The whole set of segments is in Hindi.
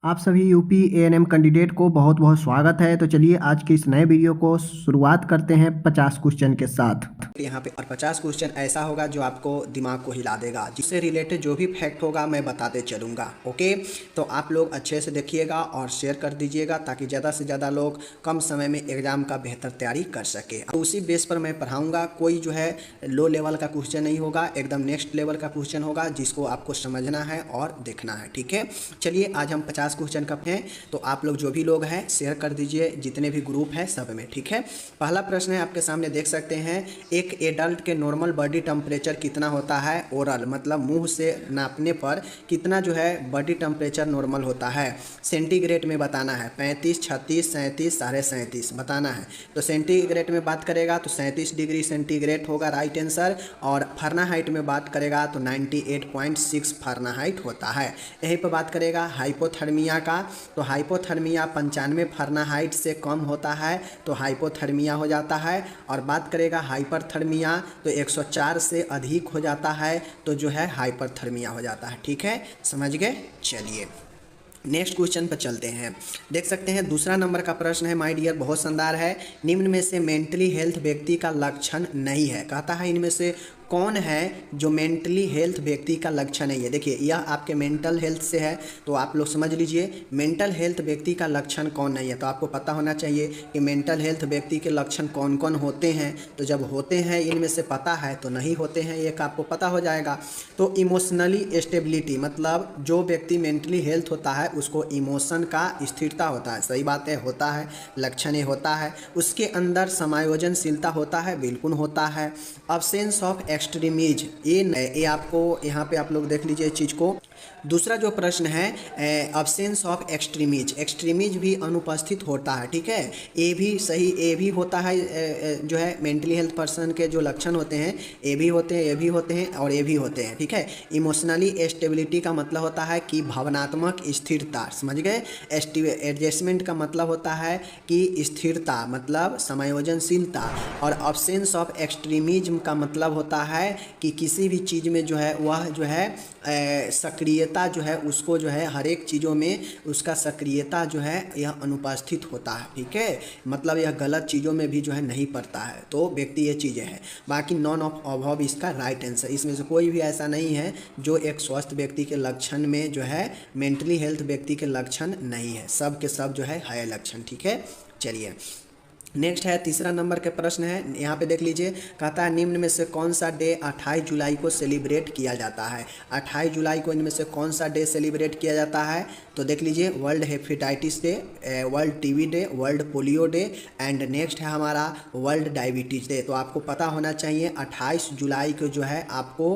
आप सभी यूपी एएनएम कैंडिडेट को बहुत बहुत स्वागत है। तो चलिए आज के इस नए वीडियो को शुरुआत करते हैं 50 क्वेश्चन के साथ। यहाँ पे और 50 क्वेश्चन ऐसा होगा जो आपको दिमाग को हिला देगा, जिससे रिलेटेड जो भी फैक्ट होगा मैं बताते चलूँगा। ओके, तो आप लोग अच्छे से देखिएगा और शेयर कर दीजिएगा ताकि ज़्यादा से ज़्यादा लोग कम समय में एग्ज़ाम का बेहतर तैयारी कर सके। तो उसी बेस पर मैं पढ़ाऊँगा। कोई जो है लो लेवल का क्वेश्चन नहीं होगा, एकदम नेक्स्ट लेवल का क्वेश्चन होगा जिसको आपको समझना है और देखना है। ठीक है, चलिए आज हम 50 क्वेश्चन का हैं, तो आप लोग जो भी लोग हैं शेयर कर दीजिए, जितने भी ग्रुप हैं सब में। ठीक है, पहला प्रश्न है, आपके सामने देख सकते हैं, एक एडल्ट के नॉर्मल बॉडी टेम्परेचर कितना होता है? ओरल मतलब मुंह से नापने पर कितना जो है बॉडी टेम्परेचर नॉर्मल होता है? सेंटीग्रेड में बताना है। 35, 36, 37, 37.5 बताना है। तो सेंटीग्रेड में बात करेगा तो 37 डिग्री सेंटीग्रेड होगा राइट आंसर, और फारेनहाइट में बात करेगा तो 98.6 फारेनहाइट होता है। यहीं पर बात करेगा हाइपोथर्मिया का, तो हाइपोथर्मिया 95 फारेनहाइट से कम होता है तो हाइपोथर्मिया हो जाता है। और बात करेगा हाइपरथर्मिया तो 104 से अधिक हो जाता है तो जो है हाइपरथर्मिया हो जाता है। ठीक है, समझ गए? चलिए नेक्स्ट क्वेश्चन पर चलते हैं। देख सकते हैं दूसरा नंबर का प्रश्न है माय डियर, बहुत शानदार है। निम्न में से मेंटली हेल्थ व्यक्ति का लक्षण नहीं है। कहता है इनमें से कौन है जो मेंटली हेल्थ व्यक्ति का लक्षण नहीं है? देखिए यह आपके मेंटल हेल्थ से है, तो आप लोग समझ लीजिए मेंटल हेल्थ व्यक्ति का लक्षण कौन नहीं है। तो आपको पता होना चाहिए कि मेंटल हेल्थ व्यक्ति के लक्षण कौन कौन होते हैं। तो जब होते हैं इनमें से पता है तो नहीं होते हैं एक आपको पता हो जाएगा। तो इमोशनली स्टेबिलिटी मतलब जो व्यक्ति मेंटली हेल्थ होता है उसको इमोशन का स्थिरता होता है। सही बात है, होता है, लक्षण होता है। उसके अंदर समायोजनशीलता होता है, बिल्कुल होता है। अब्सेंस ऑफ एक्सट्रीमिज, ये आपको यहाँ पे आप लोग देख लीजिए इस चीज़ को। दूसरा जो प्रश्न है अब्सेंस ऑफ एक्सट्रीमिज, एक्सट्रीमिज भी अनुपस्थित होता है। ठीक है, ए भी सही, ए भी होता है जो है मेंटली हेल्थ पर्सन के जो लक्षण होते हैं ए भी होते हैं, ए भी होते हैं और ए भी होते हैं। ठीक है, इमोशनली स्टेबिलिटी का मतलब होता है कि भावनात्मक स्थिरता, समझ गए? एडजस्टमेंट का मतलब होता है कि स्थिरता मतलब समायोजनशीलता, और अब्सेंस ऑफ एक्सट्रीमिज्म का मतलब होता है कि किसी भी चीज़ में जो है वह जो है सक्रियता जो है उसको जो है हर एक चीज़ों में उसका सक्रियता जो है यह अनुपस्थित होता है। ठीक है, मतलब यह गलत चीज़ों में भी जो है नहीं पड़ता है। तो व्यक्ति ये चीज़ें हैं, बाकी नॉन ऑफ अबव इसका राइट आंसर। इसमें से कोई भी ऐसा नहीं है जो एक स्वस्थ व्यक्ति के लक्षण में जो है मेंटली हेल्थ व्यक्ति के लक्षण नहीं है, सब के सब जो है लक्षण। ठीक है, चलिए नेक्स्ट है तीसरा नंबर के प्रश्न है, यहाँ पे देख लीजिए। कहता है निम्न में से कौन सा डे 28 जुलाई को सेलिब्रेट किया जाता है? 28 जुलाई को इनमें से कौन सा डे सेलिब्रेट किया जाता है? तो देख लीजिए, world hepatitis day, world TB day, world polio day, and next है हमारा वर्ल्ड डायबिटीज़ डे। तो आपको पता होना चाहिए 28 जुलाई को जो है आपको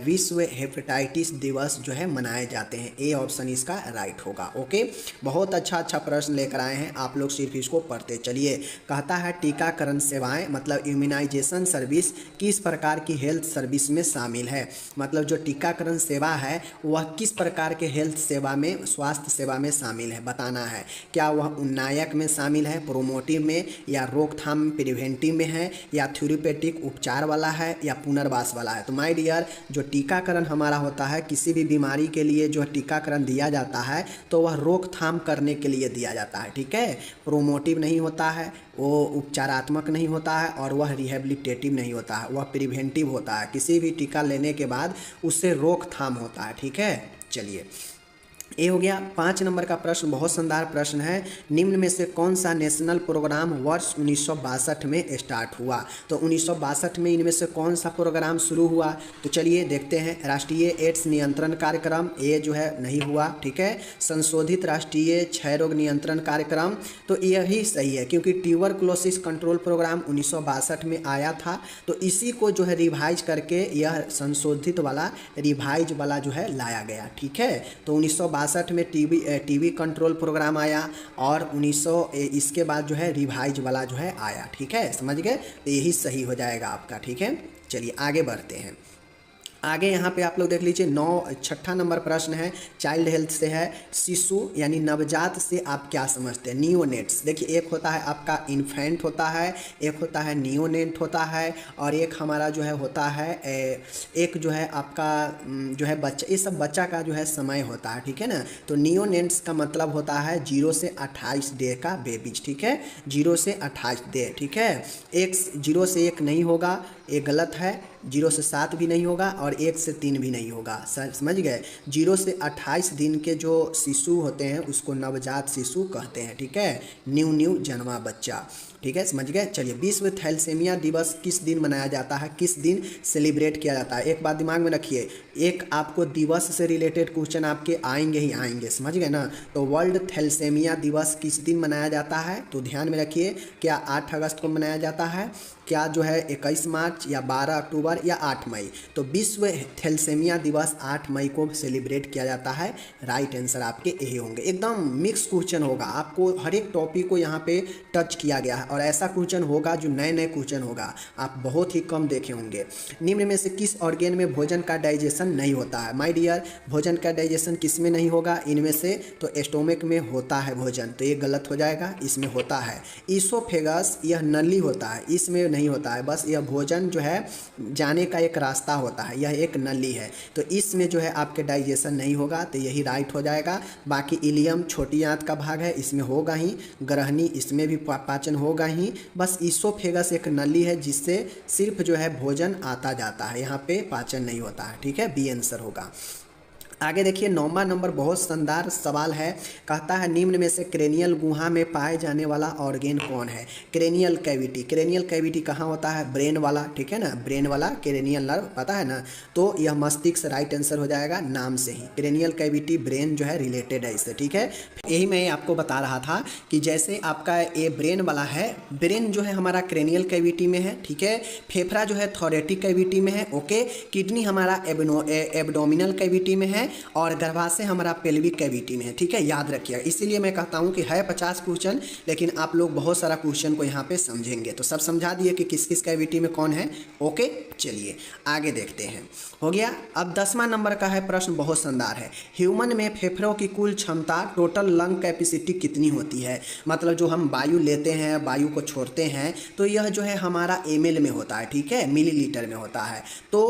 विश्व हेपेटाइटिस दिवस जो है मनाए जाते हैं। ए ऑप्शन इसका राइट होगा। ओके, बहुत अच्छा प्रश्न लेकर आए हैं, आप लोग सिर्फ इसको पढ़ते चलिए। कहता है टीकाकरण सेवाएं मतलब इम्यूनाइजेशन सर्विस किस प्रकार की हेल्थ सर्विस में शामिल है? मतलब जो टीकाकरण सेवा है वह किस प्रकार के हेल्थ सेवा में, स्वास्थ्य सेवा में शामिल है बताना है। क्या वह उन्नायक में शामिल है, प्रोमोटिव में, या रोकथाम प्रिवेंटिव में है, या थ्योरेपेटिक उपचार वाला है, या पुनर्वास वाला है? तो माय डियर, जो टीकाकरण हमारा होता है किसी भी बीमारी के लिए जो टीकाकरण दिया जाता है तो वह रोकथाम करने के लिए दिया जाता है। ठीक है, प्रोमोटिव नहीं होता है, वो उपचारात्मक नहीं होता है, और वह रिहेबिलिटेटिव नहीं होता है, वह प्रिवेंटिव होता है। किसी भी टीका लेने के बाद उससे रोकथाम होता है। ठीक है, चलिए ये हो गया। 5 नंबर का प्रश्न बहुत शानदार प्रश्न है। निम्न में से कौन सा नेशनल प्रोग्राम वर्ष 1962 में स्टार्ट हुआ? तो 1962 में इनमें से कौन सा प्रोग्राम शुरू हुआ? तो चलिए देखते हैं। राष्ट्रीय एड्स नियंत्रण कार्यक्रम, ये जो है नहीं हुआ। ठीक है, संशोधित राष्ट्रीय क्षय रोग नियंत्रण कार्यक्रम, तो यही सही है क्योंकि ट्यूबरकुलोसिस कंट्रोल प्रोग्राम 1962 में आया था, तो इसी को जो है रिवाइज करके यह संशोधित वाला रिवाइज वाला जो है लाया गया। ठीक है, तो 1962 में टीबी कंट्रोल प्रोग्राम आया, और 1900 इसके बाद जो है रिवाइज वाला जो है आया। ठीक है, समझ गए? तो यही सही हो जाएगा आपका। ठीक है, चलिए आगे बढ़ते हैं। आगे यहाँ पे आप लोग देख लीजिए 6ठा नंबर प्रश्न है, चाइल्ड हेल्थ से है। शिशु यानी नवजात से आप क्या समझते हैं? नियोनेट्स। देखिए एक होता है आपका इन्फेंट होता है, एक होता है नियोनेट होता है, और एक हमारा जो है होता है एक जो है आपका जो है बच्चा, ये सब बच्चा का जो है समय होता है, ठीक है ना। तो नियोनेट्स का मतलब होता है 0 से 28 डे का बेबीज, ठीक है, 0 से 28 डे, ठीक है। 0 से 1 नहीं होगा, ये गलत है। 0 से 7 भी नहीं होगा और 1 से 3 भी नहीं होगा, समझ गए। 0 से 28 दिन के जो शिशु होते हैं उसको नवजात शिशु कहते हैं, ठीक है, न्यू जन्मा बच्चा, ठीक है, समझ गए। चलिए, विश्व थैलेसीमिया दिवस किस दिन मनाया जाता है, किस दिन सेलिब्रेट किया जाता है? एक बात दिमाग में रखिए, एक आपको दिवस से रिलेटेड क्वेश्चन आपके आएंगे ही आएंगे, समझ गए ना। तो वर्ल्ड थैलेसीमिया दिवस किस दिन मनाया जाता है? तो ध्यान में रखिए, क्या 8 अगस्त को मनाया जाता है, क्या जो है 21 मार्च या 12 अक्टूबर या 8 मई? तो विश्व थैलेसीमिया दिवस 8 मई को सेलिब्रेट किया जाता है। राइट आंसर आपके यही होंगे। एकदम मिक्स क्वेश्चन होगा, आपको हर एक टॉपिक को यहाँ पे टच किया गया है, और ऐसा क्वेश्चन होगा जो नए क्वेश्चन होगा, आप बहुत ही कम देखे होंगे। निम्न में से किस ऑर्गेन में भोजन का डाइजेशन नहीं होता है? माय डियर, भोजन का डाइजेशन किस में नहीं होगा इनमें से? तो स्टोमक में होता है भोजन, तो ये गलत हो जाएगा, इसमें होता है। ईसोफेगस, यह नली होता है, इसमें नहीं होता है, बस यह भोजन जो है जाने का एक रास्ता होता है, यह एक नली है, तो इसमें जो है आपके डाइजेशन नहीं होगा, तो यही राइट हो जाएगा। बाकी इलियम छोटी आंत का भाग है, इसमें होगा ही। ग्रहणी, इसमें भी पाचन होगा ही। बस ईसोफेगस एक नली है जिससे सिर्फ जो है भोजन आता जाता है, यहाँ पे पाचन नहीं होता है, ठीक है, बी आंसर होगा। आगे देखिए 9वां नंबर, बहुत शानदार सवाल है। कहता है निम्न में से क्रेनियल गुहा में पाए जाने वाला ऑर्गेन कौन है? Cranial cavity. क्रेनियल कैविटी कहाँ होता है? ब्रेन वाला, ठीक है ना, ब्रेन वाला क्रेनियल नर्व, पता है ना। तो यह मस्तिष्क राइट आंसर हो जाएगा, नाम से ही क्रेनियल कैविटी ब्रेन जो है रिलेटेड है इससे, ठीक है। यही मैं आपको बता रहा था कि जैसे आपका ये ब्रेन वाला है, ब्रेन जो है हमारा क्रेनियल कैविटी में है, ठीक है। फेफड़ा जो है थोरेटिक कैविटी में है, ओके। किडनी हमारा एब्डोमिनल कैविटी में है, और गर्भाशय हमारा पेल्विक कैविटी में है, ठीक है, याद रखिएगा। इसीलिए मैं कहता हूं कि है 50 क्वेश्चन, लेकिन आप लोग बहुत सारा क्वेश्चन को यहाँ पे समझेंगे। तो सब समझा दिए कि किस किस कैविटी में कौन है, ओके। चलिए आगे देखते हैं, हो गया। अब 10वां नंबर का है प्रश्न, बहुत शानदार है। ह्यूमन में फेफड़ों की कुल क्षमता, टोटल लंग कैपेसिटी कितनी होती है? मतलब जो हम वायु लेते हैं, वायु को छोड़ते हैं, तो यह जो है हमारा ml में होता है, ठीक है, मिलीलीटर में होता है। तो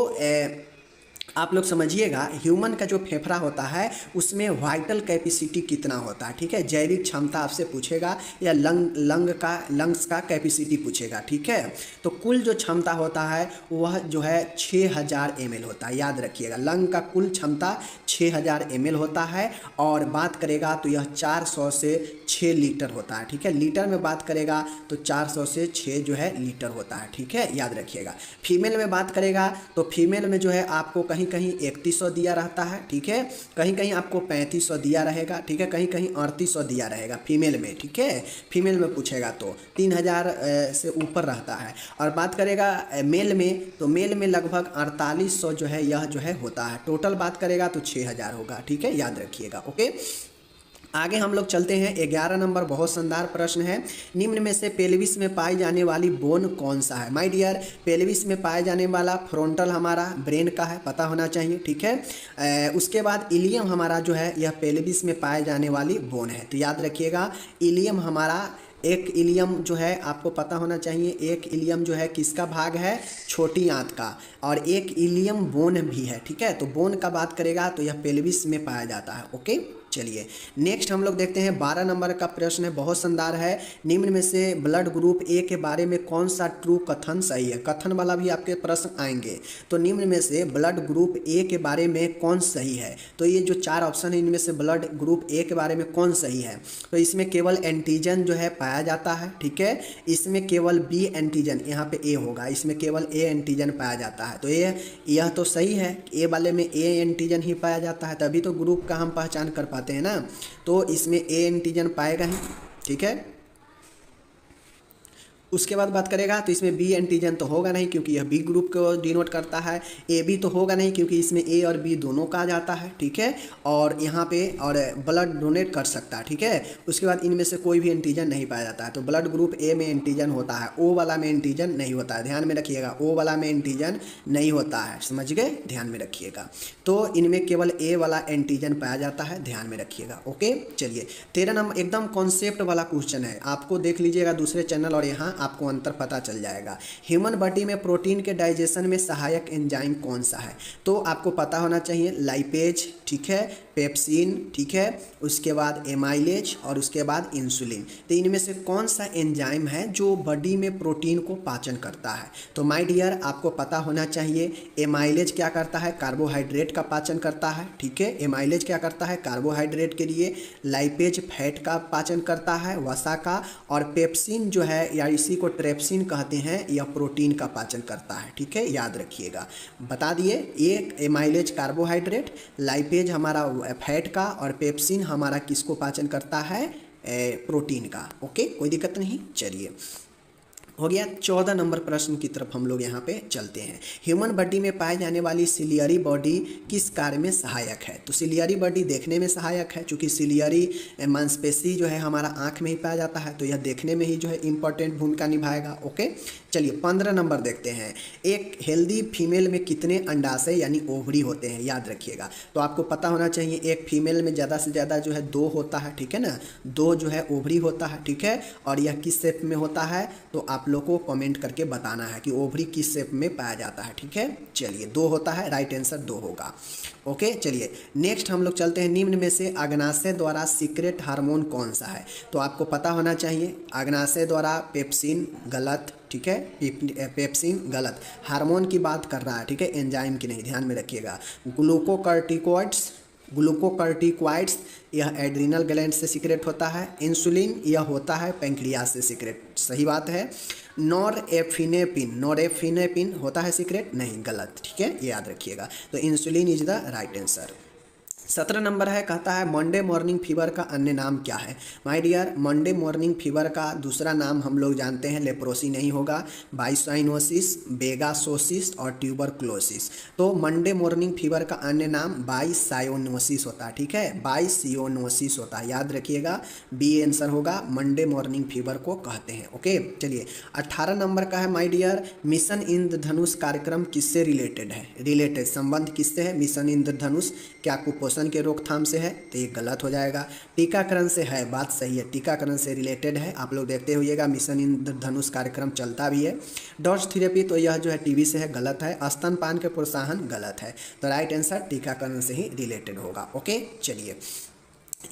आप लोग समझिएगा, ह्यूमन का जो फेफड़ा होता है उसमें वाइटल कैपेसिटी कितना होता है, ठीक है। जैविक क्षमता आपसे पूछेगा, या लंग्स का कैपेसिटी पूछेगा, ठीक है। तो कुल जो क्षमता होता है वह जो है 6000 ml होता है, याद रखिएगा। लंग का कुल क्षमता 6000 ml होता है, और बात करेगा तो यह 400 से 6 लीटर होता है, ठीक है। लीटर में बात करेगा तो 400 से 6 जो है लीटर होता है, ठीक है, याद रखिएगा। फीमेल में बात करेगा तो फीमेल में जो है आपको कहीं कहीं 3100 दिया रहता है, ठीक है, कहीं कहीं आपको 3500 दिया रहेगा, ठीक है, कहीं कहीं 3800 दिया रहेगा फीमेल में, ठीक है। फीमेल में पूछेगा तो 3000 से ऊपर रहता है। और बात करेगा मेल में, तो मेल में लगभग 4800 जो है यह जो है होता है। टोटल बात करेगा तो 6000 होगा, ठीक है, याद रखिएगा, ओके। आगे हम लोग चलते हैं, 11 नंबर, बहुत शानदार प्रश्न है। निम्न में से पेल्विस में पाई जाने वाली बोन कौन सा है? माय डियर, पेल्विस में पाए जाने वाला फ्रंटल हमारा ब्रेन का है, पता होना चाहिए, ठीक है। उसके बाद इलियम हमारा जो है यह पेल्विस में पाए जाने वाली बोन है, तो याद रखिएगा इलियम हमारा, एक इलियम जो है आपको पता होना चाहिए, एक इलियम जो है किसका भाग है? छोटी आंत का, और एक इलियम बोन भी है, ठीक है। तो बोन का बात करेगा तो यह पेल्विस में पाया जाता है, ओके। चलिए नेक्स्ट हम लोग देखते हैं, 12 नंबर का प्रश्न है, बहुत शानदार है। निम्न में से ब्लड ग्रुप ए के बारे में कौन सा ट्रू कथन सही है? कथन वाला भी आपके प्रश्न आएंगे। तो निम्न में से ब्लड ग्रुप ए के बारे में कौन सही है? तो ये जो 4 ऑप्शन है इनमें से ब्लड ग्रुप ए के बारे में कौन सही है? तो इसमें केवल एंटीजन जो है पाया जाता है, ठीक है। इसमें केवल बी एंटीजन, यहाँ पे ए होगा, इसमें केवल ए एंटीजन पाया जाता है। तो यह तो सही है, ए वाले में ए एंटीजन ही पाया जाता है, तभी तो ग्रुप का हम पहचान कर पाते हैं ना। तो इसमें ए एंटीजन पाएगा ही, ठीक है। उसके बाद बात करेगा तो इसमें बी एंटीजन तो होगा नहीं क्योंकि यह बी ग्रुप को डिनोट करता है। ए बी तो होगा नहीं क्योंकि इसमें ए और बी दोनों का जाता है, ठीक है। और यहाँ पे और ब्लड डोनेट कर सकता है, ठीक है। उसके बाद इनमें से कोई भी एंटीजन नहीं पाया जाता है। तो ब्लड ग्रुप ए में एंटीजन होता है, ओ वाला में एंटीजन नहीं होता है, ध्यान में रखिएगा। ओ वाला में एंटीजन नहीं होता है, समझ गए, ध्यान में रखिएगा। तो इनमें केवल ए वाला एंटीजन पाया जाता है, ध्यान में रखिएगा। ओके, चलिए 13 नंबर एकदम कॉन्सेप्ट वाला क्वेश्चन है, आपको देख लीजिएगा दूसरे चैनल और यहाँ आपको अंतर पता चल जाएगा। ह्यूमन बॉडी में प्रोटीन के डाइजेशन में सहायक एंजाइम कौन सा है? तो आपको पता होना चाहिए लाइपेज, ठीक है, पेप्सिन, ठीक है, उसके बाद एमाइलेज और उसके बाद इंसुलिन। तो इनमें से कौन सा एंजाइम है जो बॉडी में प्रोटीन को पाचन करता है? तो माय डियर आपको पता होना चाहिए एमाइलेज क्या करता है, कार्बोहाइड्रेट का पाचन करता है, ठीक है। एमाइलेज क्या करता है, कार्बोहाइड्रेट के लिए, लाइपेज फैट का पाचन करता है, वसा का, और पेप्सिन जो है या इसी को ट्रेप्सिन कहते हैं, यह प्रोटीन का पाचन करता है, ठीक है, याद रखिएगा। बता दिए, एक एमाइलेज कार्बोहाइड्रेट, लाइपेज हमारा फैट का, और पेप्सिन हमारा किसको पाचन करता है, प्रोटीन का। ओके, कोई दिक्कत नहीं, चलिए हो गया। 14 नंबर प्रश्न की तरफ हम लोग यहाँ पे चलते हैं। ह्यूमन बॉडी में पाए जाने वाली सिलियरी बॉडी किस कार्य में सहायक है? तो सिलियरी बॉडी देखने में सहायक है, क्योंकि सिलियरी मांसपेशी जो है हमारा आँख में ही पाया जाता है, तो यह देखने में ही जो है इंपॉर्टेंट भूमिका निभाएगा। ओके, चलिए 15 नंबर देखते हैं। एक हेल्दी फीमेल में कितने अंडाशय यानी ओवरी होते हैं, याद रखिएगा। तो आपको पता होना चाहिए एक फीमेल में ज़्यादा से ज़्यादा जो है 2 होता है, ठीक है ना, 2 जो है ओवरी होता है, ठीक है। और यह किस शेप में होता है, तो आप लोग को कमेंट करके बताना है कि ओवरी किस शेप में पाया जाता है, ठीक है। चलिए 2 होता है, राइट आंसर 2 होगा। ओके, चलिए नेक्स्ट हम लोग चलते हैं। निम्न में से अग्नाशय द्वारा सीक्रेट हार्मोन कौन सा है? तो आपको पता होना चाहिए अग्नाशय द्वारा पेप्सिन, गलत, ठीक है, पेप्सिन गलत। हार्मोन की बात कर रहा है, ठीक है, एंजाइम की नहीं, ध्यान में रखिएगा। ग्लूकोकॉर्टिकॉइड्स यह एड्रिनल ग्लैंड से सीक्रेट होता है। इंसुलिन यह होता है पैंक्रियास से सीक्रेट, सही बात है। नॉरएफिनेपिन होता है सीक्रेट, नहीं, गलत, ठीक है, ये याद रखिएगा। तो insulin is the right answer. 17 number है, कहता है मंडे मॉर्निंग फीवर का अन्य नाम क्या है? My dear, Monday morning fever का दूसरा नाम हम लोग जानते हैं, लेप्रोसी नहीं होगा, बाइसाइनोसिस, बेगासोसिस और ट्यूबरक्लोसिस। तो मंडे मॉर्निंग फीवर का अन्य नाम बाइसाइनोसिस होता है, ठीक है, बाइसियोनोसिस होता है, याद रखिएगा। बी आंसर होगा, मंडे मॉर्निंग फीवर को कहते हैं। ओके, चलिए 18 नंबर का है माय डियर, मिशन इंद्रधनुष कार्यक्रम किससे रिलेटेड है? रिलेटेड संबंध किससे है? मिशन इंद्रधनुष क्या कुपोषण के रोकथाम से है? तो ये गलत हो जाएगा। टीकाकरण से है, बात सही है, टीकाकरण से रिलेटेड है। आप लोग देखते होइएगा मिशन इंद्रधनुष कार्यक्रम चलता भी है। डॉट्स थेरेपी तो यह जो है टीबी से है, गलत है। स्तनपान के प्रोत्साहन गलत है। तो राइट आंसर टीकाकरण से ही रिलेटेड होगा। ओके, चलिए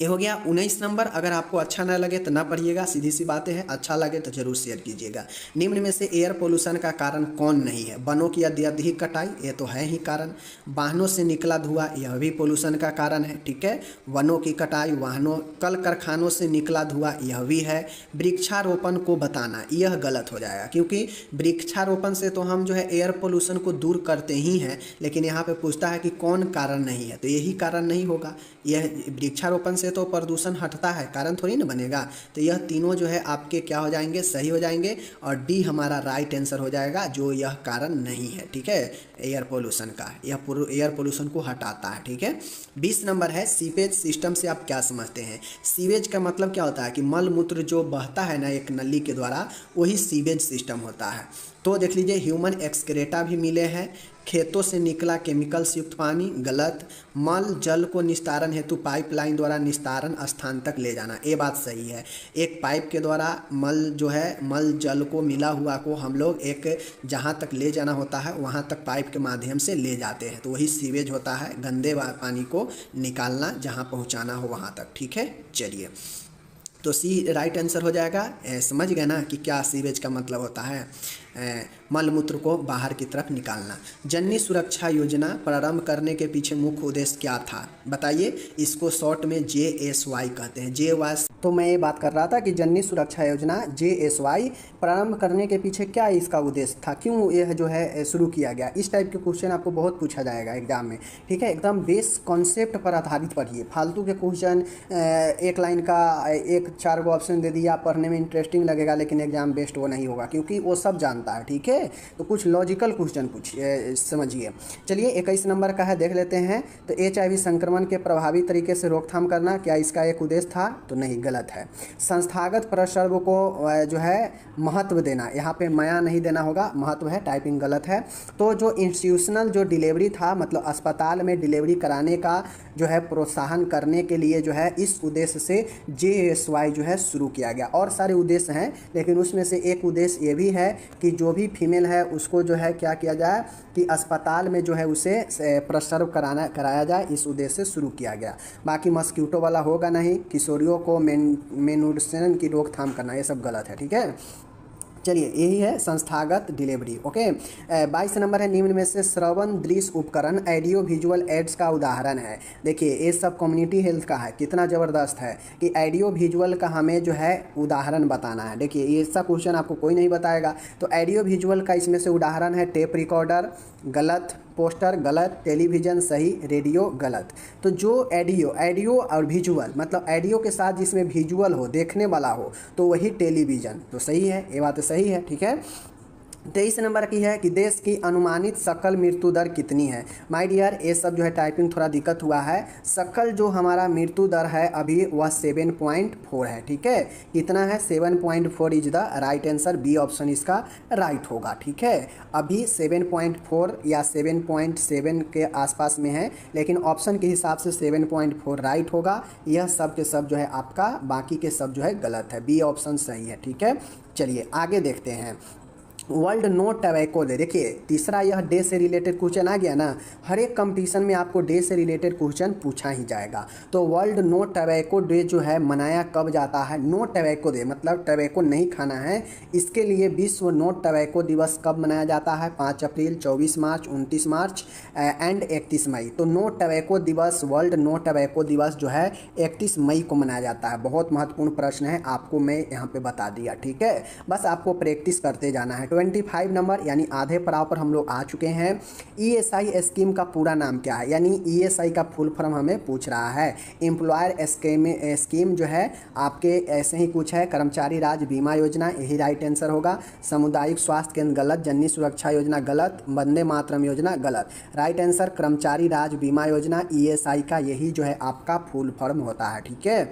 ये हो गया 19 नंबर। अगर आपको अच्छा ना लगे तो ना पढ़िएगा, सीधी सी बातें हैं, अच्छा लगे तो जरूर शेयर कीजिएगा। निम्न में से एयर पोल्यूशन का कारण कौन नहीं है? वनों की अत्यधिक कटाई, ये तो है ही कारण। वाहनों से निकला धुआं, यह भी पोल्यूशन का कारण है, ठीक है। वनों की कटाई, वाहनों, कल कारखानों से निकला धुआं, यह भी है। वृक्षारोपण को बताना, यह गलत हो जाएगा, क्योंकि वृक्षारोपण से तो हम जो है एयर पोल्यूशन को दूर करते ही हैं, लेकिन यहाँ पे पूछता है कि कौन कारण नहीं है, तो यही कारण नहीं होगा। यह वृक्षारोपण से तो प्रदूषण हटता है, कारण थोड़ी ना बनेगा। तो यह तीनों जो है आपके क्या हो जाएंगे, सही हो जाएंगे, और डी हमारा राइट आंसर हो जाएगा, जो यह कारण नहीं है, ठीक है, एयर पोल्यूशन का। यह एयर पोल्यूशन को हटाता है, ठीक है। 20 नंबर है, सीवेज सिस्टम से आप क्या समझते हैं? सीवेज का मतलब क्या होता है कि मल मूत्र जो बहता है ना एक नली के द्वारा, वही सीवेज सिस्टम होता है। तो देख लीजिए ह्यूमन एक्सक्रेटा भी मिले हैं। खेतों से निकला केमिकल्स युक्त पानी, गलत। मल जल को निस्तारण हेतु पाइपलाइन द्वारा निस्तारण स्थान तक ले जाना, ये बात सही है। एक पाइप के द्वारा मल जो है, मल जल को मिला हुआ को हम लोग एक जहाँ तक ले जाना होता है वहाँ तक पाइप के माध्यम से ले जाते हैं, तो वही सीवेज होता है, गंदे पानी को निकालना जहाँ पहुँचाना हो वहाँ तक, ठीक है। चलिए तो सी राइट आंसर हो जाएगा। समझ गए ना कि क्या सीवेज का मतलब होता है? मलमूत्र को बाहर की तरफ निकालना। जननी सुरक्षा योजना प्रारंभ करने के पीछे मुख्य उद्देश्य क्या था बताइए। इसको शॉर्ट में JSY कहते हैं। JSY तो मैं ये बात कर रहा था कि जननी सुरक्षा योजना JSY प्रारंभ करने के पीछे क्या इसका उद्देश्य था, क्यों यह जो है शुरू किया गया। इस टाइप के क्वेश्चन आपको बहुत पूछा जाएगा एग्जाम में, ठीक है। एकदम बेस कॉन्सेप्ट पर आधारित पढ़िए। फालतू के क्वेश्चन एक लाइन का एक 4 गो ऑप्शन दे दिया, पढ़ने में इंटरेस्टिंग लगेगा लेकिन एग्जाम बेस्ट वो नहीं होगा, क्योंकि वो सब जानता है, ठीक है। तो कुछ लॉजिकल क्वेश्चन समझिए। चलिए 21 नंबर का है, देख लेते हैं। तो HIV संक्रमण के प्रभावी तरीके से रोकथाम करना, क्या इसका एक उद्देश्य था? तो नहीं, गलत है। संस्थागत प्रसर्व को जो है महत्व देना, यहाँ पे माया नहीं देना होगा, महत्व है, टाइपिंग गलत है। तो जो इंस्टीट्यूशनल जो डिलीवरी था, मतलब अस्पताल में डिलीवरी कराने का जो है प्रोत्साहन करने के लिए जो है इस उद्देश्य से JSY जो है शुरू किया गया। और सारे उद्देश्य हैं लेकिन उसमें से एक उद्देश्य ये भी है कि जो भी फीमेल है उसको जो है क्या किया जाए कि अस्पताल में जो है उसे प्रसर्व कराया जाए, इस उद्देश्य से शुरू किया गया। बाकी मस्क्यूटो वाला होगा नहीं। किशोरियों को मेनुर्सन की रोकथाम करना, ये सब गलत है, ठीक है। चलिए यही है संस्थागत डिलीवरी, ओके। 22 नंबर है, निम्न में से श्रवण दृश्य उपकरण ऑडियो विजुअल एड्स का उदाहरण है। देखिए ये सब कम्युनिटी हेल्थ का है, कितना ज़बरदस्त है कि ऑडियो विजुअल का हमें जो है उदाहरण बताना है। देखिए ये सब क्वेश्चन आपको कोई नहीं बताएगा। तो ऑडियो विजुअल का इसमें से उदाहरण है टेप रिकॉर्डर, गलत। पोस्टर गलत। टेलीविज़न सही। रेडियो गलत। तो जो ऑडियो और विजुअल, मतलब ऑडियो के साथ जिसमें विजुअल हो, देखने वाला हो, तो वही टेलीविज़न, तो सही है, ये बात सही है, ठीक है। 23 नंबर की है कि देश की अनुमानित सकल मृत्यु दर कितनी है। माय डियर, ये सब जो है टाइपिंग थोड़ा दिक्कत हुआ है। सकल जो हमारा मृत्यु दर है अभी वह 7.4 है, ठीक है। कितना है? 7.4 is the right answer. B option इसका राइट होगा, ठीक है। अभी 7.4 या 7.7 के आसपास में है, लेकिन ऑप्शन के हिसाब से 7.4 राइट होगा। यह सब के सब जो है आपका, बाकी के सब जो है गलत है। बी ऑप्शन सही है, ठीक है। चलिए आगे देखते हैं। वर्ल्ड नो टबैको डे, देखिए तीसरा यह डे से रिलेटेड क्वेश्चन आ गया ना। हर एक कंपटीशन में आपको डे से रिलेटेड क्वेश्चन पूछा ही जाएगा। तो वर्ल्ड नो टबैको डे जो है मनाया कब जाता है? नो टबैको डे मतलब टबैको नहीं खाना है, इसके लिए विश्व नो टबैको दिवस कब मनाया जाता है? 5 अप्रैल, 24 मार्च, 29 मार्च एंड 31 मई। तो नो टबैको दिवस, वर्ल्ड नो टबैको दिवस जो है 31 मई को मनाया जाता है। बहुत महत्वपूर्ण प्रश्न है, आपको मैं यहाँ पे बता दिया, ठीक है। बस आपको प्रैक्टिस करते जाना है। 25 नंबर यानी आधे पड़ाव पर हम लोग आ चुके हैं। ESI स्कीम का पूरा नाम क्या है? यानी ESI का फुल फॉर्म हमें पूछ रहा है। एम्प्लॉयर स्कीम जो है आपके ऐसे ही कुछ है। कर्मचारी राज्य बीमा योजना, यही राइट आंसर होगा। सामुदायिक स्वास्थ्य केंद्र गलत। जननी सुरक्षा योजना गलत। वंदे मातरम योजना गलत। राइट आंसर कर्मचारी राज्य बीमा योजना, ESI का यही जो है आपका फुल फॉर्म होता है, ठीक है।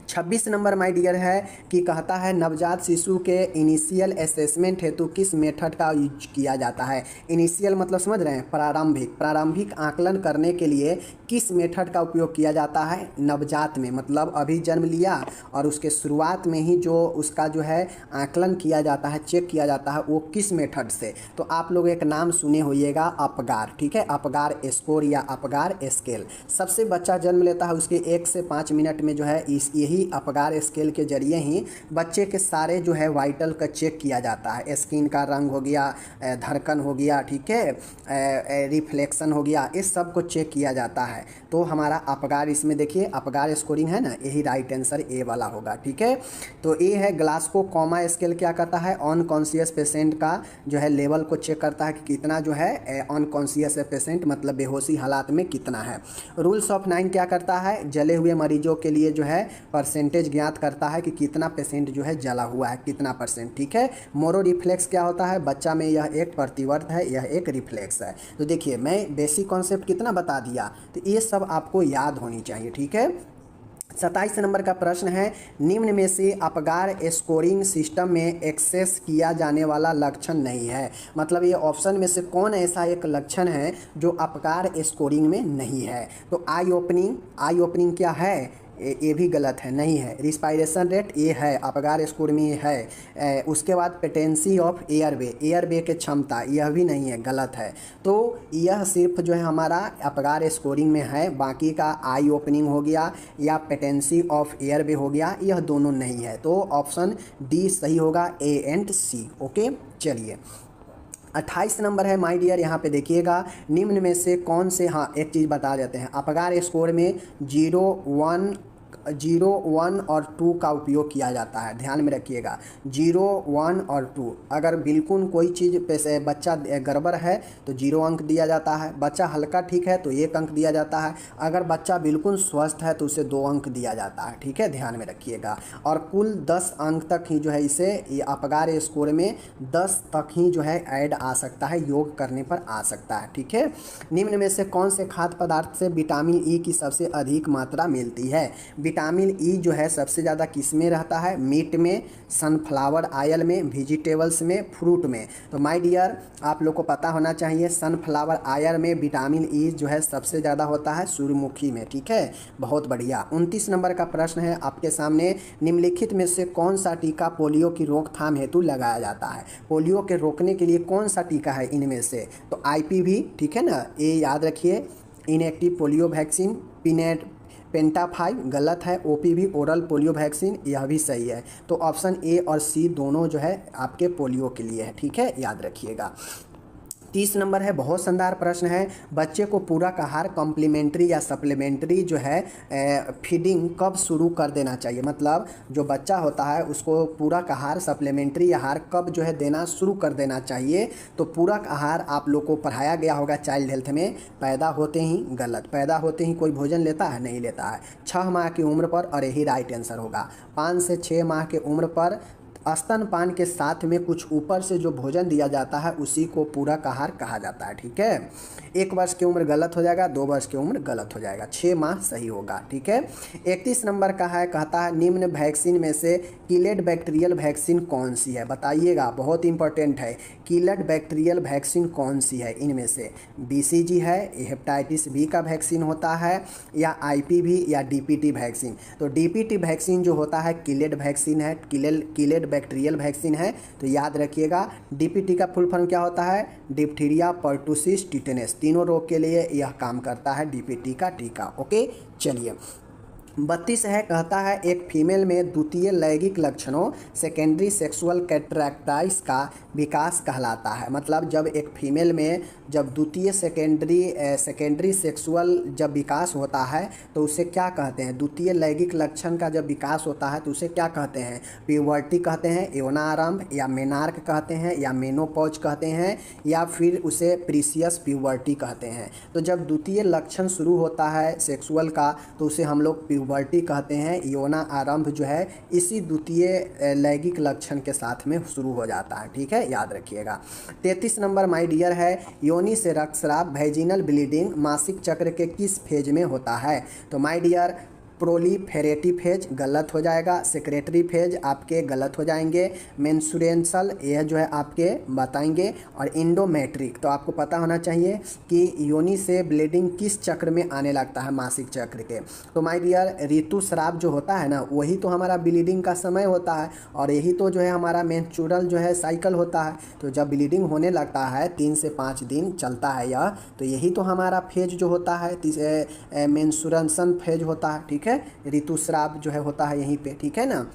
26 नंबर माय डियर है कि कहता है नवजात शिशु के इनिशियल असेसमेंट हेतु किस मेथड का यूज किया जाता है। इनिशियल मतलब समझ रहे हैं, प्रारंभिक आकलन करने के लिए किस मेथड का उपयोग किया जाता है? नवजात में, मतलब अभी जन्म लिया और उसके शुरुआत में ही जो उसका जो है आकलन किया जाता है, चेक किया जाता है, वो किस मेथड से? तो आप लोग एक नाम सुने होइएगा, अपगार, ठीक है। अपगार स्कोर या अपगार स्केल। सबसे बच्चा जन्म लेता है उसके 1 से 5 मिनट में जो है यही अपगार स्केल के जरिए ही बच्चे के सारे जो है वाइटल का चेक किया जाता है। स्किन का रंग हो गया, धड़कन हो गया, ठीक है, रिफ्लेक्शन हो गया, इस सब को चेक किया जाता है। तो हमारा अपगार, इसमें देखिए अपगार स्कोरिंग है ना, यही राइट आंसर ए वाला होगा, ठीक है। तो ए है। ग्लासको कॉमा स्केल क्या करता है? अनकॉन्शियस पेशेंट का जो है लेवल को चेक करता है कि कितना जो है अनकॉन्शियस पेशेंट, मतलब बेहोशी हालात में कितना है। रूल्स ऑफ 9 क्या करता है? जले हुए मरीजों के लिए जो है परसेंटेज ज्ञात करता है कि कितना पेशेंट जो है जला हुआ है, कितना %, ठीक है। मोरो रिफ्लेक्स क्या होता है? बच्चा में यह एक प्रतिवर्त है, यह एक रिफ्लेक्स है। तो देखिए मैं बेसिक कॉन्सेप्ट कितना बता दिया, तो ये सब आपको याद होनी चाहिए, ठीक है। 27 नंबर का प्रश्न है निम्न में से अपगार स्कोरिंग सिस्टम में एक्सेस किया जाने वाला लक्षण नहीं है। मतलब ये ऑप्शन में से कौन ऐसा एक लक्षण है जो अपगार स्कोरिंग में नहीं है? तो आई ओपनिंग क्या है? ये भी गलत है, नहीं है। रिस्पायरेशन रेट ये है, अपगार स्कोर में ये है। उसके बाद पेटेंसी ऑफ एयरवे के क्षमता, यह भी नहीं है, गलत है। तो यह सिर्फ जो है हमारा अपगार स्कोरिंग में है, बाकी का आई ओपनिंग हो गया या पेटेंसी ऑफ एयरवे हो गया, यह दोनों नहीं है। तो ऑप्शन डी सही होगा, ए एंड सी। ओके, चलिए 28 नंबर है माय डियर, यहाँ पे देखिएगा निम्न में से कौन से, हाँ एक चीज़ बता देते हैं, अपगार स्कोर में 0, 1 और 2 का उपयोग किया जाता है, ध्यान में रखिएगा। 0, 1 और 2, अगर बिल्कुल कोई चीज़ पे बच्चा गड़बड़ है तो 0 अंक दिया जाता है, बच्चा हल्का ठीक है तो 1 अंक दिया जाता है, अगर बच्चा बिल्कुल स्वस्थ है तो उसे 2 अंक दिया जाता है, ठीक है, ध्यान में रखिएगा। और कुल 10 अंक तक ही जो है इसे अपगार स्कोर में 10 तक ही जो है ऐड आ सकता है, योग करने पर आ सकता है, ठीक है। निम्न में से कौन से खाद्य पदार्थ से विटामिन ई की सबसे अधिक मात्रा मिलती है? विटामिन ई जो है सबसे ज़्यादा किस में रहता है? मीट में, सनफ्लावर ऑयल में, वेजिटेबल्स में, फ्रूट में। तो माय डियर आप लोग को पता होना चाहिए सनफ्लावर ऑयल में विटामिन ई जो है सबसे ज़्यादा होता है सूर्यमुखी में, ठीक है, बहुत बढ़िया। 29 नंबर का प्रश्न है आपके सामने, निम्नलिखित में से कौन सा टीका पोलियो की रोकथाम हेतु लगाया जाता है? पोलियो के रोकने के लिए कौन सा टीका है इनमें से? तो IPV, ठीक है ना, ये याद रखिए, इनएक्टिव पोलियो वैक्सीन, पेंटाफाइव गलत है, OPV ओरल पोलियो वैक्सीन यह भी सही है। तो ऑप्शन ए और सी दोनों जो है आपके पोलियो के लिए है, ठीक है, याद रखिएगा। 30 नंबर है, बहुत शानदार प्रश्न है, बच्चे को पूरक आहार कॉम्प्लीमेंट्री या सप्लीमेंट्री जो है फीडिंग कब शुरू कर देना चाहिए? मतलब जो बच्चा होता है उसको पूरक आहार सप्लीमेंट्री आहार कब जो है देना शुरू कर देना चाहिए? तो पूरक आहार आप लोग को पढ़ाया गया होगा चाइल्ड हेल्थ में, पैदा होते ही, गलत, पैदा होते ही कोई भोजन लेता है? नहीं लेता है। 6 माह की उम्र पर, और यही राइट आंसर होगा। 5 से 6 माह की उम्र पर स्तनपान के साथ में कुछ ऊपर से जो भोजन दिया जाता है उसी को पूरक आहार कहा जाता है, ठीक है। 1 वर्ष की उम्र गलत हो जाएगा, 2 वर्ष की उम्र गलत हो जाएगा, 6 माह सही होगा, ठीक है। 31 नंबर का है, कहता है निम्न वैक्सीन में से किलेड बैक्टीरियल वैक्सीन कौन सी है? बताइएगा, बहुत इंपॉर्टेंट है, किलेड बैक्टीरियल वैक्सीन कौन सी है इनमें से? BCG है, हेपेटाइटिस B का वैक्सीन होता है, या IPV या DPT वैक्सीन? तो DPT वैक्सीन जो होता है किलेड वैक्सीन है, किलेड बैक्टीरियल वैक्सीन है। तो याद रखिएगा DPT का फुल फॉर्म क्या होता है? डिप्थीरिया, पर्टुसिस, टिटेनस, तीनों रोग के लिए यह काम करता है DPT का टीका। ओके, चलिए 32 है, कहता है एक फीमेल में द्वितीय लैंगिक लक्षणों सेकेंडरी सेक्सुअल कैरेक्टराइज का विकास कहलाता है। मतलब जब एक फीमेल में जब द्वितीय सेकेंडरी सेक्सुअल जब विकास होता है तो उसे क्या कहते हैं? द्वितीय लैंगिक लक्षण का जब विकास होता है तो उसे क्या कहते हैं? प्यूबर्टी कहते हैं, यौना आरंभ, या मेनार्क कहते हैं, या मेनोपॉज कहते हैं, या फिर उसे प्रीसियस प्यूबर्टी कहते हैं। तो जब द्वितीय लक्षण शुरू होता है सेक्सुअल का तो उसे हम लोग प्यूबर्टी कहते हैं। यौना आरंभ जो है इसी द्वितीय लैंगिक लक्षण के साथ में शुरू हो जाता है, ठीक है, याद रखिएगा। 33 नंबर माय डियर है, योनि से रक्तस्राव वैजिनल ब्लीडिंग मासिक चक्र के किस फेज में होता है? तो माय डियर प्रोलीफेरेटिव फेज गलत हो जाएगा, सेक्रेटरी फेज आपके गलत हो जाएंगे, मेंस्ट्रुएंशल यह जो है आपके बताएंगे, और इंडोमेट्रिक। तो आपको पता होना चाहिए कि योनि से ब्लीडिंग किस चक्र में आने लगता है, मासिक चक्र के। तो माय डियर ऋतुस्राव जो होता है ना वही तो हमारा ब्लीडिंग का समय होता है, और यही तो जो है हमारा मेंस्ट्रुअल जो है साइकिल होता है। तो जब ब्लीडिंग होने लगता है 3 से 5 दिन चलता है यह, तो यही तो हमारा फेज जो होता है मेंस्ट्रुएशन फेज होता है, ठीक है, ऋतुस्राव जो है होता है यहीं पे, ठीक है ना।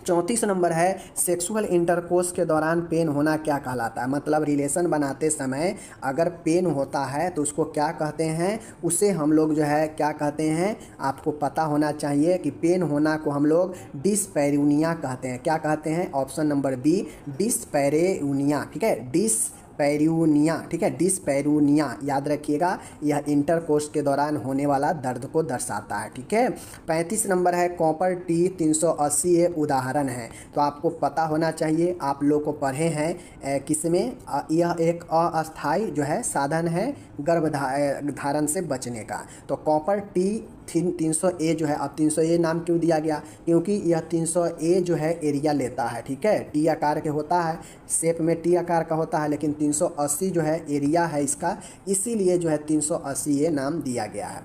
34 नंबर है, सेक्सुअल इंटरकोर्स के दौरान पेन होना क्या कहलाता है? मतलब रिलेशन बनाते समय अगर पेन होता है तो उसको क्या कहते हैं? उसे हम लोग जो है क्या कहते हैं, आपको पता होना चाहिए कि पेन होना को हम लोग डिस्पैरियूनिया कहते हैं। क्या कहते हैं? ऑप्शन नंबर बी, डिस्पैरियूनिया, ठीक है, डिस्पैरियूनिया, ठीक है, डिस्पैरियूनिया याद रखिएगा, यह इंटरकोर्स के दौरान होने वाला दर्द को दर्शाता है, ठीक है। 35 नंबर है, कॉपर टी 380 ये उदाहरण है। तो आपको पता होना चाहिए, आप लोग को पढ़े हैं किसमें, यह एक अस्थायी जो है साधन है गर्भधारण से बचने का। तो कॉपर टी 300A जो है, अब 300A नाम क्यों दिया गया? क्योंकि यह 300A जो है एरिया लेता है, ठीक है, टी आकार के होता है, शेप में टी आकार का होता है, लेकिन 380 जो है एरिया है इसका, इसीलिए जो है 380A नाम दिया गया है।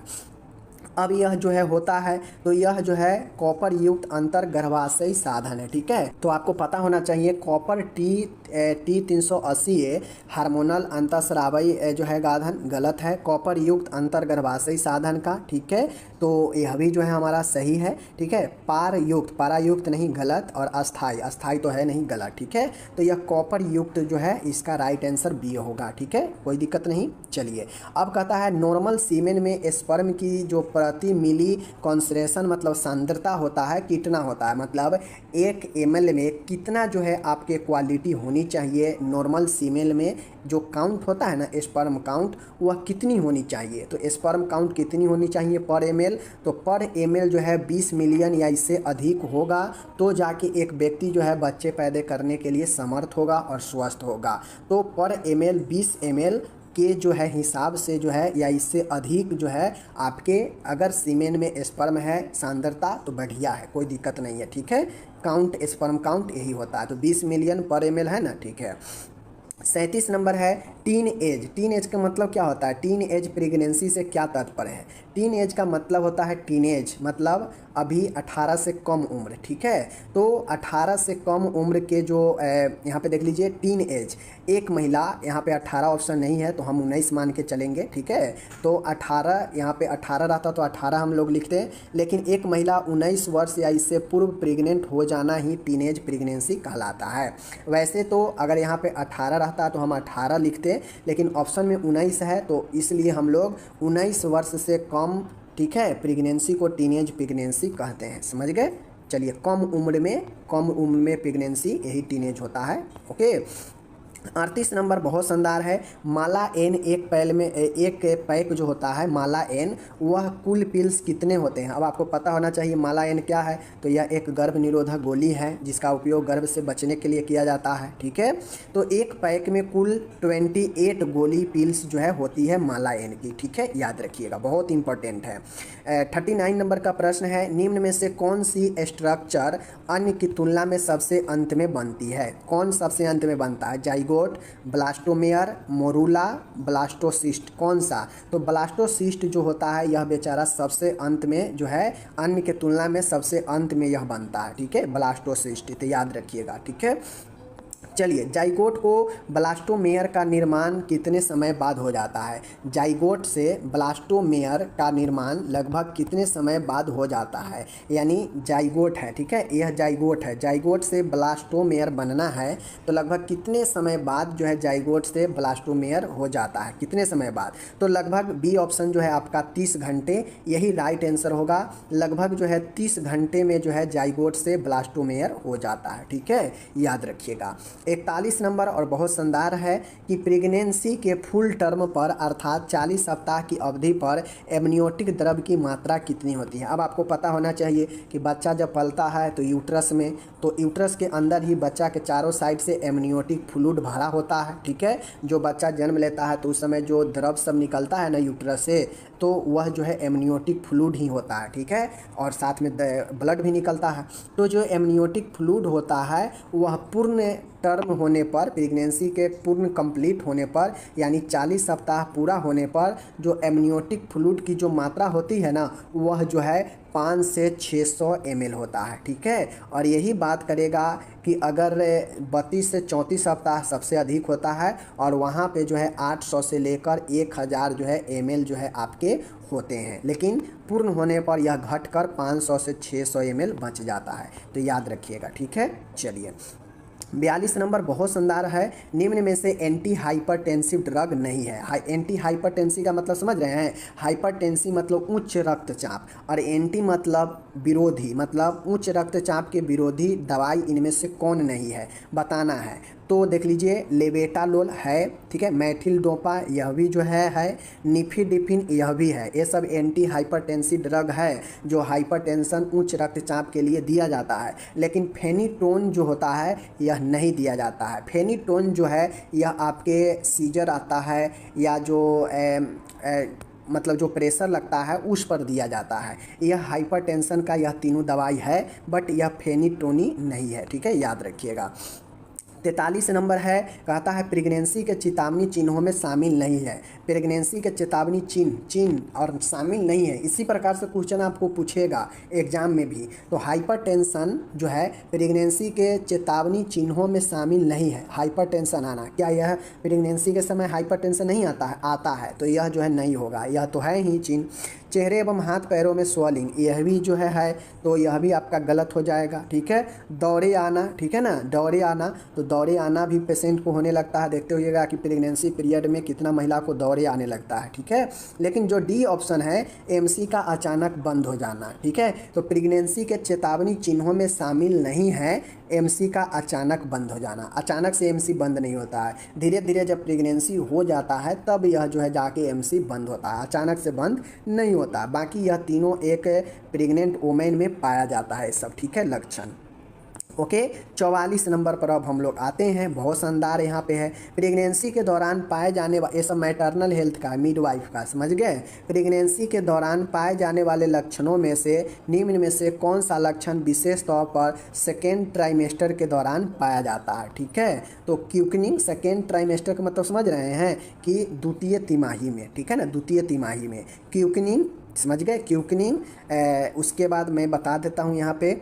अब यह जो है होता है तो यह जो है कॉपर युक्त अंतर्गर्भाशयी साधन है। ठीक है, तो आपको पता होना चाहिए कॉपर टी 380 हार्मोनल अंतःस्रावी जो है गाधन गलत है, कॉपर युक्त अंतर्गर्भाशयी साधन का। ठीक है, तो यह भी जो है हमारा सही है। ठीक है, पारायुक्त नहीं गलत, और अस्थाई तो है नहीं गलत। ठीक है, तो यह कॉपर युक्त जो है इसका राइट आंसर बी होगा। ठीक है, कोई दिक्कत नहीं। चलिए अब कहता है नॉर्मल सीमेन में स्पर्म की जो प्रति मिली कॉन्सेंट्रेशन मतलब सांद्रता होता है कितना होता है, मतलब 1 ml में कितना जो है आपके क्वालिटी होनी चाहिए। नॉर्मल सीमेन में जो काउंट होता है ना स्पर्म काउंट, वह कितनी होनी चाहिए। तो स्पर्म काउंट कितनी होनी चाहिए पर ml, तो पर ml जो है 20 मिलियन या इससे अधिक होगा तो जाके एक व्यक्ति जो है बच्चे पैदा करने के लिए समर्थ होगा और स्वस्थ होगा। तो पर ml 20 ml के जो है हिसाब से जो है या इससे अधिक जो है आपके अगर सीमेन में स्पर्म है सांद्रता तो बढ़िया है, कोई दिक्कत नहीं है। ठीक है, काउंट स्पर्म काउंट यही होता है, तो 20 मिलियन पर ml है ना। ठीक है, 37 नंबर है टीन एज। टीन एज का मतलब क्या होता है, टीन एज प्रेगनेंसी से क्या तात्पर्य है। टीन एज का मतलब होता है टीनेज मतलब अभी 18 से कम उम्र। ठीक है, तो 18 से कम उम्र के जो यहाँ पे देख लीजिए टीन एज, एक महिला, यहाँ पे 18 ऑप्शन नहीं है तो हम 19 मान के चलेंगे। ठीक है, तो 18 यहाँ पे 18 रहता तो 18 हम लोग लिखते हैं, लेकिन एक महिला 19 वर्ष या इससे पूर्व प्रेग्नेंट हो जाना ही टीनेज प्रेगनेंसी कहलाता है। वैसे तो अगर यहाँ पे 18 रहता तो हम 18 लिखते, लेकिन ऑप्शन में 19 है तो इसलिए हम लोग 19 वर्ष से कम, ठीक है, प्रेगनेंसी को टीनेज प्रेगनेंसी कहते हैं। समझ गए। चलिए कम उम्र में प्रेगनेंसी यही टीनेज होता है। ओके, 38 नंबर बहुत शानदार है। माला एन एक पैक जो होता है माला एन, वह कुल पिल्स कितने होते हैं। अब आपको पता होना चाहिए माला एन क्या है, तो यह एक गर्भ निरोधक गोली है जिसका उपयोग गर्भ से बचने के लिए किया जाता है। ठीक है, तो एक पैक में कुल 28 गोली पिल्स जो है होती है माला एन की। ठीक है, याद रखिएगा, बहुत इंपॉर्टेंट है। 39 नंबर का प्रश्न है निम्न में से कौन सी स्ट्रक्चर अन्य की तुलना में सबसे अंत में बनती है। कौन सबसे अंत में बनता है, जाइगोट, ब्लास्टोमेयर, मोरूला, ब्लास्टोसिस्ट, कौन सा। तो ब्लास्टोसिस्ट जो होता है यह बेचारा सबसे अंत में जो है अन्य के तुलना में सबसे अंत में यह बनता है। ठीक है, ब्लास्टोसिस्ट, तो याद रखिएगा। ठीक है, चलिए जाइगोट को ब्लास्टोमेयर का निर्माण कितने समय बाद हो जाता है। जाइगोट से ब्लास्टोमेयर का निर्माण लगभग कितने समय बाद हो जाता है, यानी जाइगोट है। ठीक है, यह जाइगोट है, जाइगोट से ब्लास्टोमेयर बनना है तो लगभग कितने समय बाद जो है जाइगोट से ब्लास्टोमेयर हो जाता है, कितने समय बाद। तो लगभग बी ऑप्शन जो है आपका 30 घंटे, यही राइट आंसर होगा। लगभग जो है 30 घंटे में जो है जाइगोट से ब्लास्टोमेयर हो जाता है। ठीक है, याद रखिएगा। 41 नंबर और बहुत शानदार है कि प्रेगनेंसी के फुल टर्म पर अर्थात 40 सप्ताह की अवधि पर एमनियोटिक द्रव की मात्रा कितनी होती है। अब आपको पता होना चाहिए कि बच्चा जब पलता है तो यूट्रस में, तो यूट्रस के अंदर ही बच्चा के चारों साइड से एमनियोटिक फ्लूइड भरा होता है। ठीक है, जो बच्चा जन्म लेता है तो उस समय जो द्रव सब निकलता है ना यूट्रस से, तो वह जो है एमनियोटिक फ्लूइड ही होता है। ठीक है, और साथ में ब्लड भी निकलता है। तो जो एमनियोटिक फ्लूइड होता है वह पूर्ण टर्म होने पर, प्रेगनेंसी के पूर्ण कंप्लीट होने पर, यानी 40 सप्ताह पूरा होने पर जो एमनियोटिक फ्लूइड की जो मात्रा होती है ना वह जो है 5 से 600 ml होता है। ठीक है, और यही बात करेगा कि अगर 32 से 34 सप्ताह सबसे अधिक होता है और वहाँ पे जो है 800 से लेकर 1000 जो है ml जो है आपके होते हैं, लेकिन पूर्ण होने पर यह घटकर 500 से 600 ml बच जाता है। तो याद रखिएगा। ठीक है, चलिए 42 नंबर बहुत शानदार है। निम्न में से एंटी हाइपरटेंसिव ड्रग नहीं है। एंटी हाइपरटेंसिव का मतलब समझ रहे हैं, हाइपरटेंसिव मतलब उच्च रक्तचाप, और एंटी मतलब विरोधी, मतलब उच्च रक्तचाप के विरोधी दवाई इनमें से कौन नहीं है, बताना है। तो देख लीजिए लेवेटालोल है, ठीक है, मैथिल डोपा यह भी जो है निफिडिफिन यह भी है। ये सब एंटी हाइपरटेंसिव ड्रग है जो हाइपरटेंशन उच्च रक्तचाप के लिए दिया जाता है, लेकिन फेनिटोन जो होता है यह नहीं दिया जाता है। फेनिटोन जो है यह आपके सीजर आता है या जो मतलब जो प्रेशर लगता है उस पर दिया जाता है। यह हाइपरटेंशन का यह तीनों दवाई है, बट यह फेनिटोनी नहीं है। ठीक है, याद रखिएगा। 43 नंबर है, कहता है प्रेगनेंसी के चेतावनी चिन्हों में शामिल नहीं है। प्रेगनेंसी के चेतावनी चिन्ह और शामिल नहीं है। इसी प्रकार से क्वेश्चन आपको पूछेगा एग्जाम में भी। तो हाइपरटेंशन जो है प्रेगनेंसी के चेतावनी चिन्हों में शामिल नहीं है। हाइपरटेंशन आना, क्या यह प्रेगनेंसी के समय हाइपरटेंशन नहीं आता है तो यह जो है नहीं होगा, यह तो है ही चिन्ह। चेहरे एवं हाथ पैरों में स्वेलिंग, यह भी जो है तो यह भी आपका गलत हो जाएगा। ठीक है, दौरे आना, ठीक है ना, दौरे आना, तो दौरे आना भी पेशेंट को होने लगता है। देखते होइएगा कि प्रेगनेंसी पीरियड में कितना महिला को दौरे आने लगता है। ठीक है, लेकिन जो डी ऑप्शन है एमसी का अचानक बंद हो जाना। ठीक है, तो प्रेगनेंसी के चेतावनी चिन्हों में शामिल नहीं है एमसी का अचानक बंद हो जाना। अचानक से एमसी बंद नहीं होता है, धीरे धीरे जब प्रेगनेंसी हो जाता है तब यह जो है जाके एमसी बंद होता है, अचानक से बंद नहीं होता। बाकी यह तीनों एक प्रेग्नेंट वुमेन में पाया जाता है सब। ठीक है, लक्षण। ओके, 44 नंबर पर अब हम लोग आते हैं। बहुत शानदार यहाँ पे है, प्रेगनेंसी के दौरान पाए जाने वाले, ये सब मैटरनल हेल्थ का, मिडवाइफ का, समझ गए। प्रेगनेंसी के दौरान पाए जाने वाले लक्षणों में से निम्न में से कौन सा लक्षण विशेष तौर पर सेकेंड ट्राइमेस्टर के दौरान पाया जाता है। ठीक है, तो क्यूकनिंग, सेकेंड ट्राइमेस्टर का मतलब समझ रहे हैं कि द्वितीय तिमाही में। ठीक है ना, द्वितीय तिमाही में क्यूकनिंग, समझ गए, क्यूकनिंग। उसके बाद मैं बता देता हूँ यहाँ पे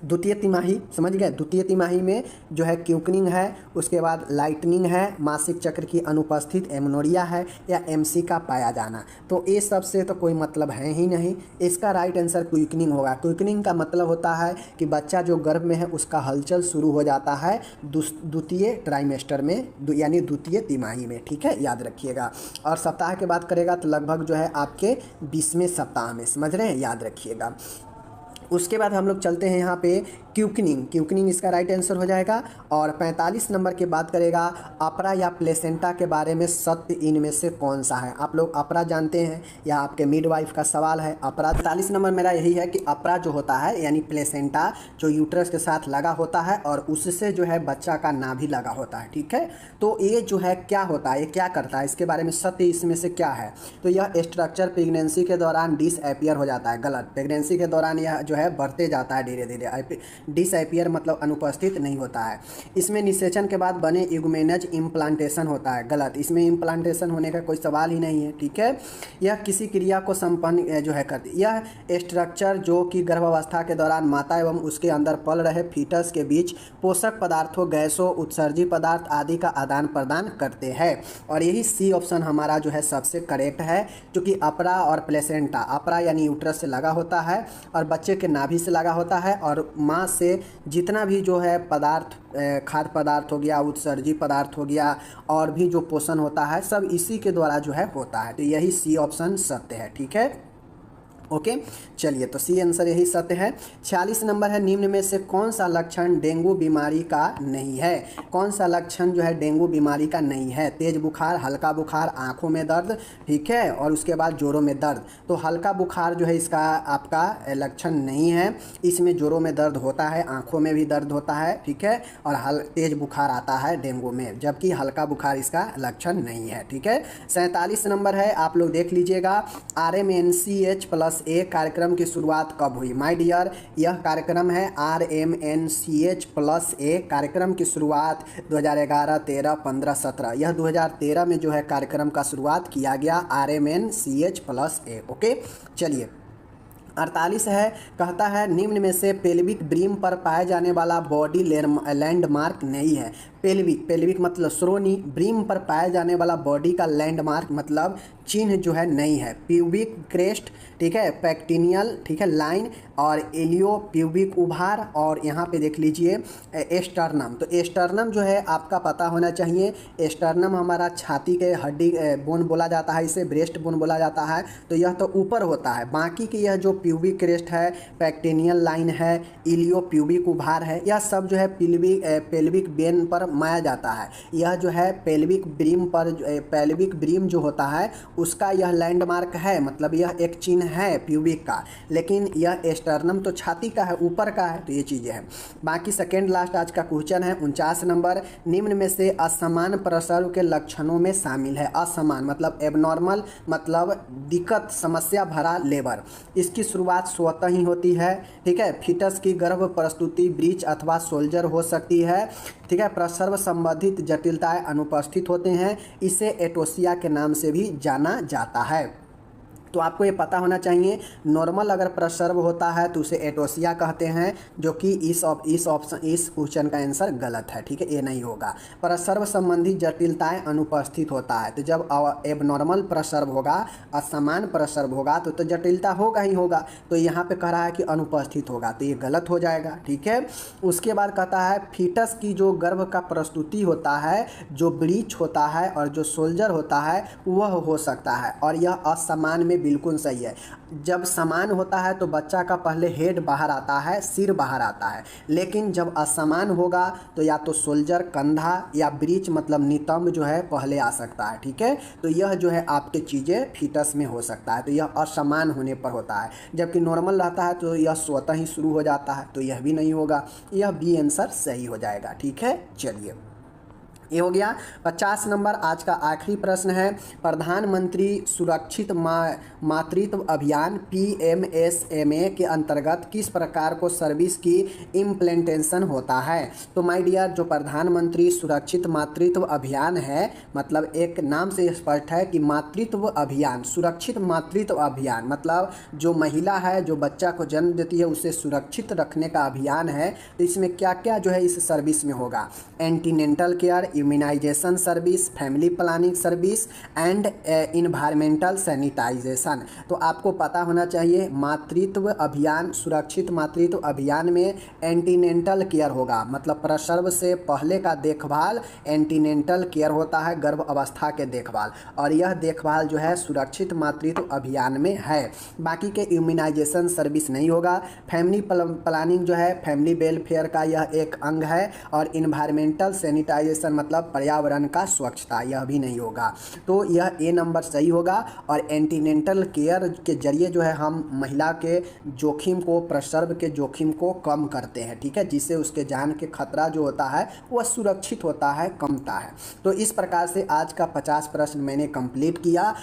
द्वितीय तिमाही, समझ गए, द्वितीय तिमाही में जो है क्यूकनिंग है, उसके बाद लाइटनिंग है, मासिक चक्र की अनुपस्थित एमनोरिया है, या एमसी का पाया जाना। तो ये सब से तो कोई मतलब है ही नहीं। इसका राइट आंसर क्यूकनिंग होगा। क्यूकनिंग का मतलब होता है कि बच्चा जो गर्भ में है उसका हलचल शुरू हो जाता है द्वितीय ट्राइमेस्टर में, यानी द्वितीय तिमाही में। ठीक है, याद रखिएगा। और सप्ताह की बात करेगा तो लगभग जो है आपके 20वें सप्ताह में, समझ रहे हैं, याद रखिएगा। उसके बाद हम लोग चलते हैं यहाँ पे क्यूकनिंग, क्यूकनिंग इसका राइट आंसर हो जाएगा। और 45 नंबर की बात करेगा अपरा या प्लेसेंटा के बारे में सत्य इनमें से कौन सा है। आप लोग अपरा जानते हैं या आपके मिडवाइफ का सवाल है। अपरा 45 नंबर मेरा यही है कि अपरा जो होता है यानी प्लेसेंटा जो यूट्रस के साथ लगा होता है और उससे जो है बच्चा का नाभि लगा होता है। ठीक है, तो ये जो है क्या होता है, ये क्या करता है, इसके बारे में सत्य इसमें से क्या है। तो यह स्ट्रक्चर प्रेगनेंसी के दौरान डिसअपीयर हो जाता है। गलत, प्रेगनेंसी के दौरान यह जो है बढ़ते जाता है धीरे धीरे। डिसअपीयर मतलब अनुपस्थित नहीं होता है। इसमें निषेचन के बाद बने यूगमेनज इम्प्लांटेशन होता है। गलत, इसमें इम्प्लांटेशन होने का कोई सवाल ही नहीं है। ठीक है, यह किसी क्रिया को संपन्न जो है करती, यह स्ट्रक्चर जो कि गर्भावस्था के दौरान माता एवं उसके अंदर पल रहे फीटस के बीच पोषक पदार्थों, गैसों, उत्सर्जी पदार्थ आदि का आदान प्रदान करते हैं। और यही सी ऑप्शन हमारा जो है सबसे करेक्ट है, क्योंकि अपरा और प्लेसेंटा, अपरा यानी यूट्रस से लगा होता है और बच्चे के नाभि से लगा होता है, और माँ से जितना भी जो है पदार्थ, खाद्य पदार्थ हो गया, उत्सर्जी पदार्थ हो गया, और भी जो पोषण होता है सब इसी के द्वारा जो है होता है। तो यही सी ऑप्शन सत्य है। ठीक है, ओके, चलिए, तो सी आंसर यही सत्य है। 46 नंबर है, निम्न में से कौन सा लक्षण डेंगू बीमारी का नहीं है। कौन सा लक्षण जो है डेंगू बीमारी का नहीं है। तेज बुखार, हल्का बुखार, आंखों में दर्द, ठीक है, और उसके बाद जोरों में दर्द। तो हल्का बुखार जो है इसका आपका लक्षण नहीं है। इसमें जोरों में दर्द होता है, आंखों में भी दर्द होता है, ठीक है, और तेज बुखार आता है डेंगू में, जबकि हल्का बुखार इसका लक्षण नहीं है। ठीक है, 47 नंबर है, आप लोग देख लीजिएगा, RMNCH+A कार्यक्रम की शुरुआत कब हुई। माय डियर, यह कार्यक्रम है RMNCH+A कार्यक्रम की शुरुआत 2011, 13, 15, 17, यह 2013 में जो है कार्यक्रम का शुरुआत किया गया RMNCH+A। ओके, चलिए, 48 है, कहता है निम्न में से पेल्विक ब्रीम पर पाए जाने वाला बॉडी लैंडमार्क नहीं है। पेल्विक मतलब श्रोणी, ब्रीम पर पाए जाने वाला बॉडी का लैंडमार्क मतलब चिन्ह जो है नहीं है। प्यूबिक क्रेस्ट, ठीक है, पैक्टिनियल, ठीक है, लाइन, और एलियो प्यूबिक उभार, और यहाँ पे देख लीजिए एस्टर्नम। तो एस्टर्नम जो है आपका पता होना चाहिए। एस्टर्नम हमारा छाती के हड्डी बोन बोला जाता है, इसे ब्रेस्ट बोन बोला जाता है, तो यह तो ऊपर होता है। बाकी की यह जो प्यूबिक क्रेस्ट है, पैक्टिनियल लाइन है, इलियो प्यूबिक उभार है, यह सब जो है पेल्विक बेन पर माया जाता है। यह जो है पेल्विक ब्रीम पर, पेल्विक ब्रीम जो होता है उसका यह लैंडमार्क है, मतलब यह एक चिन्ह है प्यूबिक का, लेकिन यह एस्टर्नम तो छाती का है, ऊपर का है, तो ये चीज़ें हैं। बाकी सेकेंड लास्ट आज का क्वेश्चन है 49 नंबर, निम्न में से असमान प्रसव के लक्षणों में शामिल है। असमान मतलब एबनॉर्मल, मतलब दिक्कत, समस्या भरा लेबर। इसकी शुरुआत स्वतः ही होती है। ठीक है, फीटस की गर्भ प्रस्तुति ब्रीच अथवा सोल्जर हो सकती है। ठीक है, प्रसव संबंधित जटिलताएं अनुपस्थित होते हैं, इसे एटोसिया के नाम से भी जाना जाता है। तो आपको ये पता होना चाहिए, नॉर्मल अगर प्रसर्व होता है तो उसे एटोसिया कहते हैं, जो कि इस ऑप्शन इस क्वेश्चन का आंसर गलत है। ठीक है, ये नहीं होगा। प्रसर्व संबंधी जटिलताएं अनुपस्थित होता है, तो जब एबनॉर्मल प्रसर्व होगा, असमान प्रसर्व होगा तो जटिलता होगा ही होगा। तो यहाँ पे कह रहा है कि अनुपस्थित होगा, तो ये गलत हो जाएगा। ठीक है, उसके बाद कहता है फीटस की जो गर्भ का प्रस्तुति होता है, जो ब्रीच होता है और जो सोल्जर होता है वह हो सकता है, और यह असमान में बिल्कुल सही है। जब समान होता है तो बच्चा का पहले हेड बाहर आता है, सिर बाहर आता है, लेकिन जब असमान होगा तो या तो सोल्जर कंधा या ब्रीच मतलब नितंब जो है पहले आ सकता है। ठीक है, तो यह जो है आपके चीज़ें फीटस में हो सकता है, तो यह असमान होने पर होता है। जबकि नॉर्मल रहता है तो यह स्वतः ही शुरू हो जाता है, तो यह भी नहीं होगा। यह बी आंसर सही हो जाएगा। ठीक है, चलिए ये हो गया। 50 नंबर आज का आखिरी प्रश्न है, प्रधानमंत्री सुरक्षित मातृत्व अभियान PMSMA के अंतर्गत किस प्रकार को सर्विस की इम्प्लीमेंटेशन होता है। तो माय डियर, जो प्रधानमंत्री सुरक्षित मातृत्व अभियान है, मतलब एक नाम से स्पष्ट है कि मातृत्व अभियान, सुरक्षित मातृत्व अभियान मतलब जो महिला है जो बच्चा को जन्म देती है उसे सुरक्षित रखने का अभियान है। तो इसमें क्या क्या जो है इस सर्विस में होगा, antenatal care, immunisation service, family planning service and environmental sanitisation. तो आपको पता होना चाहिए मातृत्व अभियान, सुरक्षित मातृत्व अभियान में एंटीनेंटल केयर होगा, मतलब प्रसव से पहले का देखभाल एंटीनेंटल केयर होता है, गर्भ अवस्था के देखभाल, और यह देखभाल जो है सुरक्षित मातृत्व अभियान में है। बाकी के इम्यूनाइजेशन सर्विस नहीं होगा। फैमिली प्लानिंग जो है फैमिली वेलफेयर का यह एक अंग है, और इन्वायरमेंटल सैनिटाइजेशन मतलब पर्यावरण का स्वच्छता, यह भी नहीं होगा। तो यह ए नंबर सही होगा। और एंटीनेंटल केयर के जरिए जो है हम महिला के जोखिम को, प्रसव के जोखिम को कम करते हैं। ठीक है, जिससे उसके जान के खतरा जो होता है वह सुरक्षित होता है, कमता है। तो इस प्रकार से आज का 50 प्रश्न मैंने कंप्लीट किया।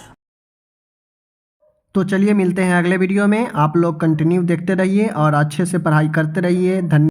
तो चलिए मिलते हैं अगले वीडियो में। आप लोग कंटिन्यू देखते रहिए और अच्छे से पढ़ाई करते रहिए। धन्यवाद।